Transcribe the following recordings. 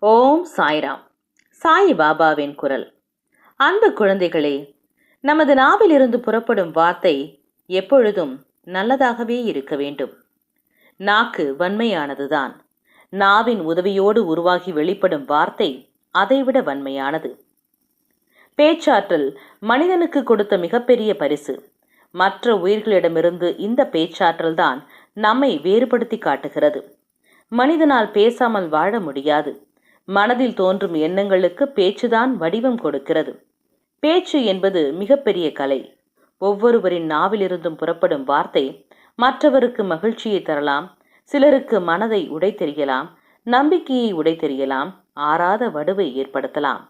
ஓம் சாய்ராம். சாய் பாபாவின் குரல். அன்பு குழந்தைகளே, நமது நாவிலிருந்து புறப்படும் வார்த்தை எப்பொழுதும் நல்லதாகவே இருக்க வேண்டும். நாக்கு வன்மையானதுதான். நாவின் உதவியோடு உருவாகி வெளிப்படும் வார்த்தை அதைவிட வன்மையானது. பேச்சாற்றல் மனிதனுக்கு கொடுத்த மிகப்பெரிய பரிசு. மற்ற உயிர்களிடமிருந்து இந்த பேச்சாற்றல் தான் நம்மை வேறுபடுத்தி காட்டுகிறது. மனிதனால் பேசாமல் வாழ முடியாது. மனதில் தோன்றும் எண்ணங்களுக்கு பேச்சுதான் வடிவம் கொடுக்கிறது. பேச்சு என்பது மிகப்பெரிய கலை. ஒவ்வொருவரின் நாவிலிருந்தும் புறப்படும் வார்த்தை மற்றவருக்கு மகிழ்ச்சியை தரலாம், சிலருக்கு மனதை உடைத்தெறியலாம், நம்பிக்கையை உடைத்தெறியலாம், ஆறாத வடுவை ஏற்படுத்தலாம்.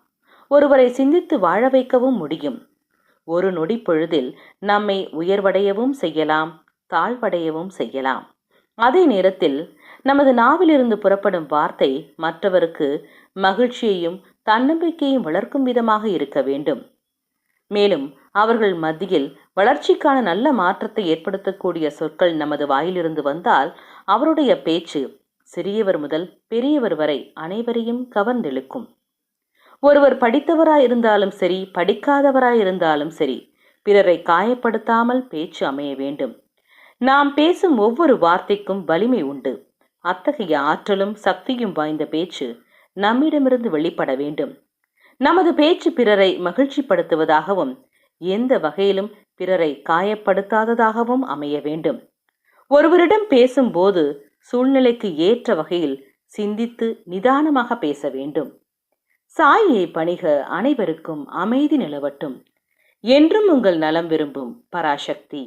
ஒருவரை சிந்தித்து வாழ வைக்கவும் முடியும். ஒரு நொடி பொழுதில் நம்மை உயர்வடையவும் செய்யலாம், தாழ்வடையவும் செய்யலாம். அதே நேரத்தில் நமது நாவிலிருந்து புறப்படும் வார்த்தை மற்றவருக்கு மகிழ்ச்சியையும் தன்னம்பிக்கையும் வளர்க்கும் விதமாக இருக்க வேண்டும். மேலும் அவர்கள் மத்தியில் வளர்ச்சிக்கான நல்ல மாற்றத்தை ஏற்படுத்தக்கூடிய சொற்கள் நமது வாயிலிருந்து வந்தால் அவருடைய பேச்சு சிறியவர் முதல் பெரியவர் வரை அனைவரையும் கவர்ந்தெழுக்கும். ஒருவர் படித்தவராயிருந்தாலும் சரி, படிக்காதவராயிருந்தாலும் சரி, பிறரை காயப்படுத்தாமல் பேச்சு அமைய வேண்டும். நாம் பேசும் ஒவ்வொரு வார்த்தைக்கும் வலிமை உண்டு. அத்தகைய ஆற்றலும் சக்தியும் வாய்ந்த பேச்சு நம்மிடமிருந்து வெளிப்பட வேண்டும். நமது பேச்சு பிறரை மகிழ்ச்சிப்படுத்துவதாகவும் எந்த வகையிலும் பிறரை காயப்படுத்தாததாகவும் அமைய வேண்டும். ஒருவரிடம் பேசும்போது சூழ்நிலைக்கு ஏற்ற வகையில் சிந்தித்து நிதானமாக பேச வேண்டும். சாயை பணிக அனைவருக்கும் அமைதி நிலவட்டும். என்றும் உங்கள் நலம் விரும்பும் பராசக்தி.